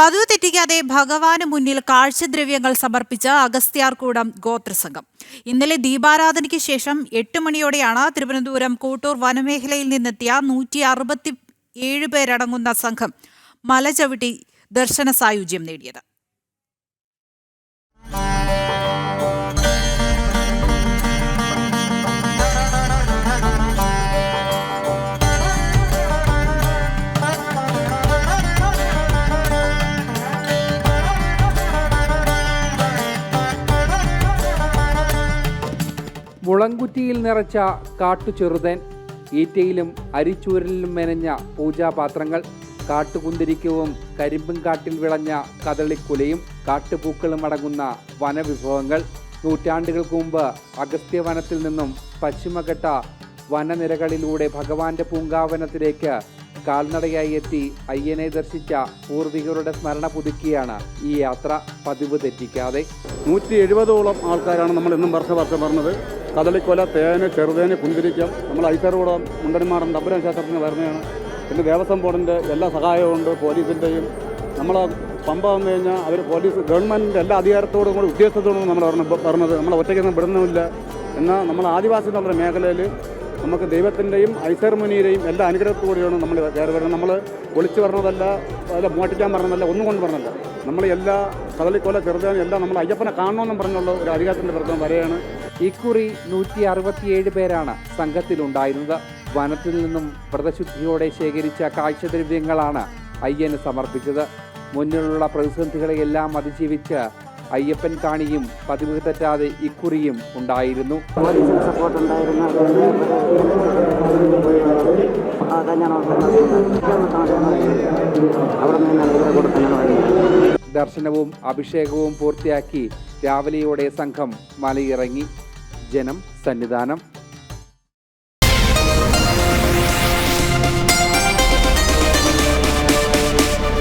പതിവ് തെറ്റിക്കാതെ ഭഗവാന് മുന്നിൽ കാഴ്ചദ്രവ്യങ്ങൾ സമർപ്പിച്ച അഗസ്ത്യാർകൂടം ഗോത്രസംഘം ഇന്നലെ ദീപാരാധനയ്ക്ക് ശേഷം 8 മണിയോടെയാണ് തിരുവനന്തപുരം കോട്ടൂർ വനമേഖലയിൽ നിന്നെത്തിയ 167 പേരടങ്ങുന്ന സംഘം മലചവിട്ടി ദർശന സായുജ്യം നേടിയത്. മുളങ്കുറ്റിയിൽ നിറച്ച കാട്ടുചെറുതൻ, ഈറ്റയിലും അരിച്ചൂരലിലും മെനഞ്ഞ പൂജാപാത്രങ്ങൾ, കാട്ടുകുന്തിരിക്കവും കരിമ്പും കാട്ടിൽ വിളഞ്ഞ കദളിക്കുലയും കാട്ടുപൂക്കളും അടങ്ങുന്ന വനവിഭവങ്ങൾ. നൂറ്റാണ്ടുകൾക്ക് മുമ്പ് അഗസ്ത്യവനത്തിൽ നിന്നും പശ്ചിമഘട്ട വനനിരകളിലൂടെ ഭഗവാന്റെ പൂങ്കാവനത്തിലേക്ക് കാൽനടയായി എത്തി അയ്യനെ ദർശിച്ച പൂർവികരുടെ സ്മരണ പുതുക്കിയാണ് ഈ യാത്ര പതിവ് തെറ്റിക്കാതെ. 170ഓളം ആൾക്കാരാണ് നമ്മൾ ഇന്നും വർഷം പറഞ്ഞത്. കദളിക്കൊല, തേന്, ചെറുതേന്, കുന്തിരിക്കം, നമ്മൾ ഐസർകൂടം മുണ്ടന്മാടൻ തമ്പുരാൻ ക്ഷേത്രത്തിന് വരുന്നതാണ്. പിന്നെ ദേവസ്വം ബോർഡിൻ്റെ എല്ലാ സഹായവും ഉണ്ട്, പോലീസിൻ്റെയും. നമ്മൾ പമ്പ വന്നു കഴിഞ്ഞാൽ അവർ പോലീസ് ഗവൺമെൻറ്റിൻ്റെ എല്ലാ അധികാരത്തോടും കൂടി ഉദ്യോഗസ്ഥത്തോടും നമ്മൾ പറഞ്ഞത് നമ്മൾ ഒറ്റയ്ക്കൊന്നും വിടുന്നുമില്ല. എന്നാൽ നമ്മൾ ആദിവാസി നമ്മുടെ മേഖലയിൽ നമുക്ക് ദൈവത്തിൻ്റെയും ഐസർ മുനിയുടെയും എല്ലാ അനുഗ്രഹത്തോടെയാണ് നമ്മൾ കയറി വരുന്നത്. നമ്മൾ ഒളിച്ചു പറഞ്ഞതല്ല, അല്ല മോട്ടിക്കാൻ പറഞ്ഞതല്ല, ഒന്നും കൊണ്ട് പറഞ്ഞല്ല. നമ്മൾ എല്ലാ കദളിക്കൊല, ചെറുതാനും എല്ലാം നമ്മൾ അയ്യപ്പനെ കാണണമെന്നും പറഞ്ഞുള്ള ഒരു അധികാരത്തിൻ്റെ പ്രശ്നം വരെയാണ്. ഇക്കുറി 167 പേരാണ് സംഘത്തിലുണ്ടായിരുന്നത്. വനത്തിൽ നിന്നും വ്രതശുദ്ധിയോടെ ശേഖരിച്ച കാഴ്ചദ്രവ്യങ്ങളാണ് അയ്യന് സമർപ്പിച്ചത്. മുന്നിലുള്ള പ്രതിസന്ധികളെയെല്ലാം അതിജീവിച്ച് അയ്യപ്പൻ കാണിയും പതിവ് തെറ്റാതെ ഇക്കുറിയും ഉണ്ടായിരുന്നു. ദർശനവും അഭിഷേകവും പൂർത്തിയാക്കി രാവിലെയോടെ സംഘം മലയിറങ്ങി. ജനം സന്നിധാനം.